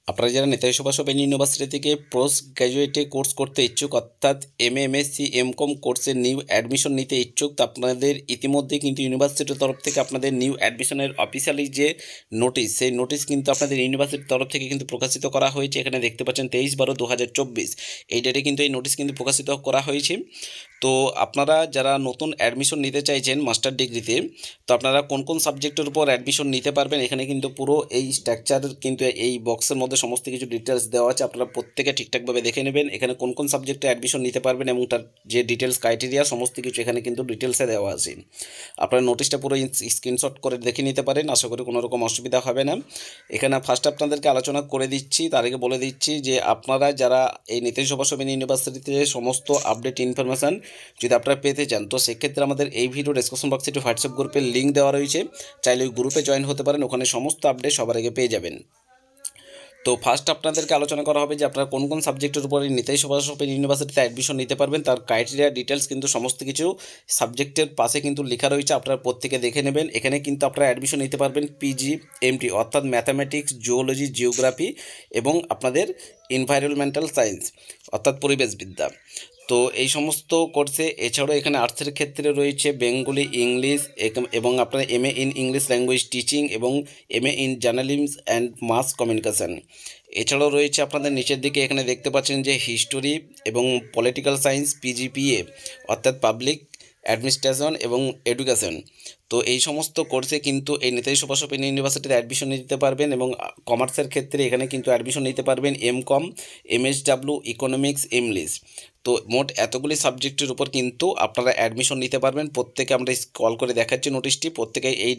আপনারা যারা Netaji Subhash open university থেকে পোস্ট গ্র্যাজুয়েটে কোর্স করতে ইচ্ছুক, অর্থাৎ এমএ, এমএসসি, এমকম কোর্সের নিউ অ্যাডমিশন নিতে ইচ্ছুক, তো আপনাদের ইতিমধ্যে কিন্তু ইউনিভার্সিটির তরফ থেকে আপনাদের নিউ অ্যাডমিশনের অফিসিয়ালি যে নোটিশ, সেই নোটিশ কিন্তু আপনাদের ইউনিভার্সিটির তরফ থেকে কিন্তু প্রকাশিত করা হয়েছে। এখানে দেখতে পাচ্ছেন 23/12/2024 এই ডেটে কিন্তু এই নোটিশ কিন্তু প্রকাশিত করা হয়েছে। তো আপনারা যারা নতুন অ্যাডমিশন নিতে চাইছেন মাস্টার ডিগ্রিতে, তো আপনারা কোন কোন সাবজেক্টের উপর অ্যাডমিশন নিতে পারবেন, এখানে কিন্তু পুরো এই স্ট্রাকচার কিন্তু এই বক্সের মধ্যে সমস্ত কিছু ডিটেলস দেওয়া আছে। আপনারা প্রত্যেকে ঠিকঠাকভাবে দেখে নেবেন এখানে কোন কোন সাবজেক্টে অ্যাডমিশন নিতে পারবেন এবং তার যে ডিটেলস ক্রাইটেরিয়া সমস্ত কিছু এখানে কিন্তু ডিটেলসে দেওয়া আছে। আপনারা নোটিশটা পুরো স্ক্রিনশট করে দেখে নিতে পারেন, আশা করি কোনো রকম অসুবিধা হবে না। এখানে ফার্স্ট আপনাদেরকে আলোচনা করে দিচ্ছি, তার আগে বলে দিচ্ছি যে আপনারা যারা এই নেতাজি সুভাষ ওপেন ইউনিভার্সিটিতে সমস্ত আপডেট ইনফরমেশান যদি আপনারা পেতে চান, তো সেক্ষেত্রে আমাদের এই ভিডিও ডিসক্রিপশন বক্সে একটি হোয়াটসঅ্যাপ গ্রুপের লিঙ্ক দেওয়া রয়েছে, চাইলে ওই গ্রুপে জয়েন হতে পারেন, ওখানে সমস্ত আপডেট সবার আগে পেয়ে যাবেন। তো ফার্স্ট আপনাদেরকে আলোচনা করা হবে যে আপনারা কোন কোন সাবজেক্টের উপরে নেতাজি সুভাষ ওপেন ইউনিভার্সিটিতে অ্যাডমিশন নিতে পারবেন, তার ক্রাইটেরিয়া ডিটেলস কিন্তু সমস্ত কিছু সাবজেক্টের পাশে কিন্তু লেখা রয়েছে, আপনারা প্রত্যেকে দেখে নেবেন। এখানে কিন্তু আপনারা অ্যাডমিশন নিতে পারবেন পিজি, এমটি অর্থাৎ ম্যাথামেটিক্স, জিওলজি, জিওগ্রাফি এবং আপনাদের এনভায়রনমেন্টাল সায়েন্স অর্থাৎ পরিবেশবিদ্যা। তো এই সমস্ত কোর্সে এছাড়াও এখানে আর্টসের ক্ষেত্রে রয়েছে বেঙ্গলি, ইংলিশ এবং আপনার MA in English language teaching এবং MA in journalism and mass communication. এছাড়াও রয়েছে আপনাদের নিচের দিকে এখানে দেখতে পাচ্ছেন যে হিস্টোরি এবং পলিটিক্যাল সায়েন্স পিজিপিএ অর্থাৎ পাবলিক অ্যাডমিনিস্ট্রেশন এবং এডুকেশন। তো এই সমস্ত কোর্সে কিন্তু এই নেতাজি সুভাষ ওপেন ইউনিভার্সিটিতে অ্যাডমিশন নিতে পারবেন এবং কমার্সের ক্ষেত্রে এখানে কিন্তু অ্যাডমিশন নিতে পারবেন এমকম, এমএসডাব্লিউ, ইকোনমিক্স, ইংলিশ। তো মোট এতগুলি সাবজেক্টের উপর কিন্তু আপনারা অ্যাডমিশন নিতে পারবেন। প্রত্যেকে আমরা কল করে দেখাচ্ছি নোটিশটি, প্রত্যেকে এই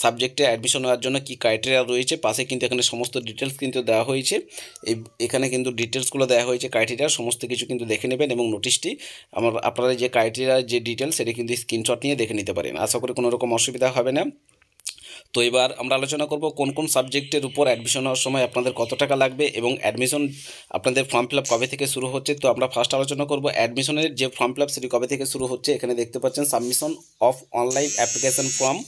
সাবজেক্টে অ্যাডমিশন নেওয়ার জন্য কী ক্রাইটেরিয়া রয়েছে পাশে কিন্তু এখানে সমস্ত ডিটেলস কিন্তু দেওয়া হয়েছে। এখানে কিন্তু ডিটেলসগুলো দেওয়া হয়েছে, ক্রাইটেরিয়া সমস্ত কিছু কিন্তু দেখে নেবেন এবং নোটিশটি আপনারা যে ক্রাইটেরিয়া যে ডিটেলস সেটা কিন্তু স্ক্রিনশট নিয়ে দেখে নিতে পারেন, আশা করি কোনো রকম অসুবিধা হবে না। তো এবার আমরা আলোচনা করব কোন কোন সাবজেক্টের উপর অ্যাডমিশন হওয়ার সময় আপনাদের কত টাকা লাগবে এবং অ্যাডমিশন আপনাদের ফর্ম ফিল আপ কবে থেকে শুরু হচ্ছে। তো আমরা ফার্স্ট আলোচনা করব অ্যাডমিশনের যে ফর্ম ফিল আপ সেটি কবে থেকে শুরু হচ্ছে। এখানে দেখতে পাচ্ছেন submission of online application form.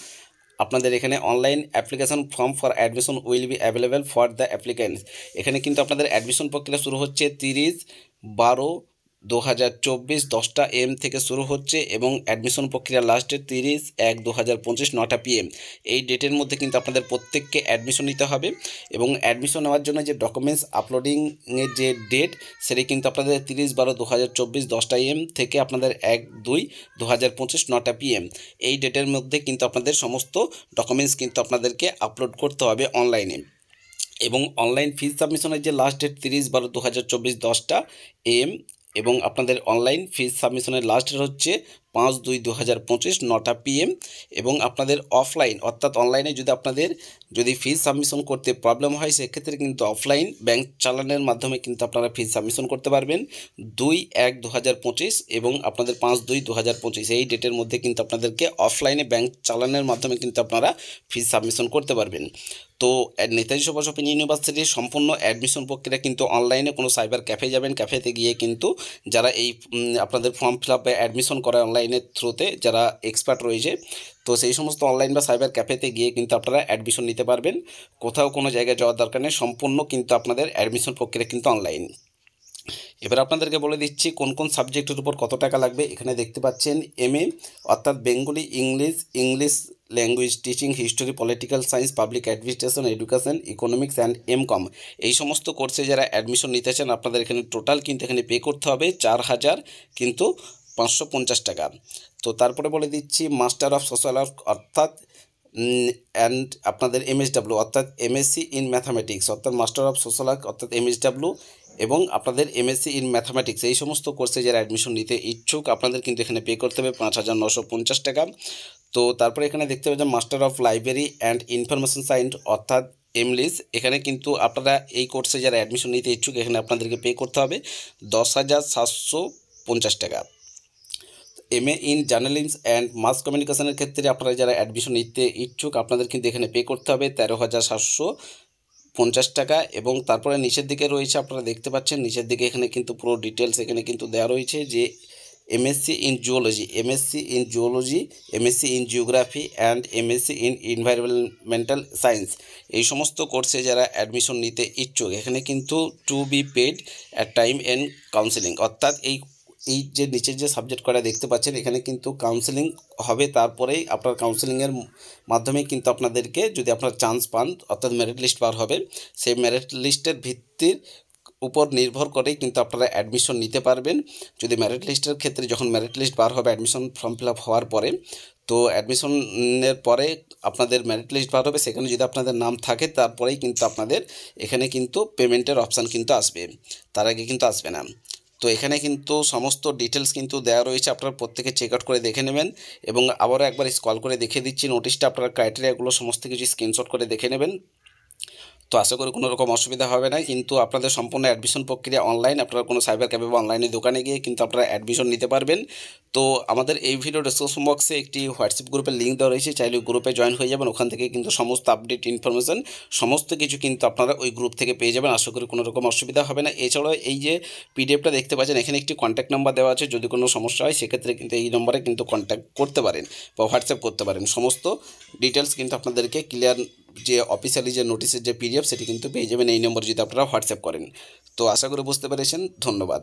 আপনাদের এখানে online application form for admission will be available for the applicants. এখানে কিন্তু আপনাদের অ্যাডমিশন প্রক্রিয়া শুরু হচ্ছে 30/12/2024 10টা AM থেকে শুরু হচ্ছে এবং অ্যাডমিশন প্রক্রিয়া লাস্টে 30/1/2025 9টা PM। এই ডেটের মধ্যে কিন্তু আপনাদের প্রত্যেককে অ্যাডমিশন নিতে হবে এবং অ্যাডমিশন নেওয়ার জন্য যে ডকুমেন্টস আপলোডিংয়ের যে ডেট সেটি কিন্তু আপনাদের 30/12/2024 10টা AM থেকে আপনাদের 1/2/2025 9টা PM। এই ডেটের মধ্যে কিন্তু আপনাদের সমস্ত ডকুমেন্টস কিন্তু আপনাদেরকে আপলোড করতে হবে অনলাইনে এবং অনলাইন ফিজ সাবমিশনের যে লাস্ট ডেট 30/12/2024 10টা AM এবং আপনাদের অনলাইন ফিজ সাবমিশনের লাস্ট ডেট হচ্ছে 5/2/2025 9টা PM এবং আপনাদের অফলাইন অর্থাৎ অনলাইনে যদি ফিজ সাবমিশন করতে প্রবলেম হয় সেক্ষেত্রে কিন্তু অফলাইন ব্যাংক চালানের মাধ্যমে কিন্তু আপনারা ফিজ সাবমিশন করতে পারবেন 2/1/2025 এবং আপনাদের 5/2/2025 এই ডেটের মধ্যে কিন্তু আপনাদেরকে অফলাইনে ব্যাংক চালানের মাধ্যমে কিন্তু আপনারা ফিজ সাবমিশন করতে পারবেন। তো নেতাজি সুভাষ ওপেন ইউনিভার্সিটির সম্পূর্ণ অ্যাডমিশন প্রক্রিয়া কিন্তু অনলাইনে, কোনো সাইবার ক্যাফে যাবেন, ক্যাফেতে গিয়ে কিন্তু যারা এই আপনাদের ফর্ম ফিল আপে অ্যাডমিশন করা অনলাইনের থ্রুতে যারা এক্সপার্ট রয়েছে, তো সেই সমস্ত অনলাইন বা সাইবার ক্যাফেতে গিয়ে কিন্তু আপনারা অ্যাডমিশন নিতে পারবেন। কোথাও কোনো জায়গায় যাওয়ার দরকার নেই, সম্পূর্ণ কিন্তু আপনাদের অ্যাডমিশন প্রক্রিয়া কিন্তু অনলাইন। এবার আপনাদেরকে বলে দিচ্ছি কোন কোন সাবজেক্টের উপর কত টাকা লাগবে। এখানে দেখতে পাচ্ছেন এমএ অর্থাৎ Bengali, English language teaching, history, political science, public administration, education, economics and MCom. এই সমস্ত কোর্সে যারা অ্যাডমিশন নিতে চান আপনাদের এখানে টোটাল কিন্তু এখানে পে করতে হবে 4,000 কিন্তু 550 টাকা। তো তারপরে বলে দিচ্ছি মাস্টার অফ সোশ্যাল ওয়ার্ক অর্থাৎ অ্যান্ড আপনাদের এমএসডাব্লিউ অর্থাৎ এমএসসি ইন ম্যাথামেটিক্স অর্থাৎ মাস্টার অফ সোশ্যাল ওয়ার্ক অর্থাৎ এমএসডাব্লিউ এবং আপনাদের এমএসসি ইন ম্যাথামেটিক্স এই সমস্ত কোর্সে যারা অ্যাডমিশন নিতে ইচ্ছুক আপনাদের কিন্তু এখানে পে করতে হবে 5,950 টাকা। তো তারপরে এখানে দেখতে পাচ্ছেন master of library and information science অর্থাৎ এমলিস। এখানে কিন্তু আপনারা এই কোর্সে যারা অ্যাডমিশন নিতে ইচ্ছুক এখানে আপনাদেরকে পে করতে হবে 10,750 টাকা। MA in journalism and mass কমিউনিকেশনের ক্ষেত্রে আপনারা যারা অ্যাডমিশন নিতে ইচ্ছুক আপনাদের কিন্তু এখানে পে করতে হবে 13,750 টাকা। এবং তারপরে নিচের দিকে রয়েছে আপনারা দেখতে পাচ্ছেন নিচের দিকে এখানে কিন্তু পুরো ডিটেলস এখানে কিন্তু দেওয়া রয়েছে যে MSc in Zoology, MSc in Zoology, MSc in Geography and MSc in Environmental Science, এই সমস্ত কোর্সে যারা অ্যাডমিশন নিতে ইচ্ছুক এখানে কিন্তু to be paid at time and counselling, অর্থাৎ এই যে নিচের যে সাবজেক্ট করা দেখতে পাচ্ছেন এখানে কিন্তু কাউন্সেলিং হবে, তারপরেই আপনার কাউন্সেলিংয়ের মাধ্যমে কিন্তু আপনাদেরকে যদি আপনার চান্স পান অর্থাৎ মেরিট লিস্ট বার হবে, সেই মেরিট লিস্টের ভিত্তির উপর নির্ভর করেই কিন্তু আপনারা অ্যাডমিশন নিতে পারবেন। যদি মেরিট লিস্টের ক্ষেত্রে যখন মেরিট লিস্ট বার হবে অ্যাডমিশন ফর্ম ফিল আপ হওয়ার পরে, তো অ্যাডমিশনের পরে আপনাদের মেরিট লিস্ট বার হবে, সেখানে যদি আপনাদের নাম থাকে তারপরেই কিন্তু আপনাদের এখানে কিন্তু পেমেন্টের অপশান কিন্তু আসবে, তার আগে কিন্তু আসবে না। তো এখানে কিন্তু সমস্ত ডিটেলস কিন্তু দেওয়া রয়েছে, আপনারা প্রত্যেকে চেক আউট করে দেখে নেবেন এবং আবারও একবার স্ক্রল করে দেখে দিচ্ছি নোটিশটা, আপনারা ক্রাইটেরিয়াগুলো সমস্ত কিছু স্ক্রিনশট করে দেখে নেবেন। তো আশা করি কোনো রকম অসুবিধা হবে না, কিন্তু আপনাদের সম্পূর্ণ অ্যাডমিশন প্রক্রিয়া অনলাইন, আপনারা কোনো সাইবার ক্যাফে বা অনলাইনে দোকানে গিয়ে কিন্তু আপনারা অ্যাডমিশন নিতে পারবেন। তো আমাদের এই ভিডিও ডেসক্রিপশন বক্সে একটি হোয়াটসঅ্যাপ গ্রুপের লিঙ্ক দেওয়া রয়েছে, চাইলে গ্রুপে জয়েন হয়ে যাবেন, ওখান থেকে কিন্তু সমস্ত আপডেট ইনফরমেশন সমস্ত কিছু কিন্তু আপনারা ওই গ্রুপ থেকে পেয়ে যাবেন, আশা করি কোনো রকম অসুবিধা হবে না। এছাড়াও এই যে পিডিএফটা দেখতে পাচ্ছেন এখানে একটি কন্ট্যাক্ট নাম্বার দেওয়া আছে, যদি কোনো সমস্যা হয় সেক্ষেত্রে কিন্তু এই নম্বরে কিন্তু কন্ট্যাক্ট করতে পারেন বা হোয়াটসঅ্যাপ করতে পারেন, সমস্ত ডিটেলস কিন্তু আপনাদেরকে ক্লিয়ার যে অফিসিয়ালি যে নোটিশের যে পিডিএফ সেটি কিন্তু পেয়ে যাবেন এই নম্বরে যদি আপনারা হোয়াটসঅ্যাপ করেন। তো আশা করি বুঝতে পেরেছেন, ধন্যবাদ।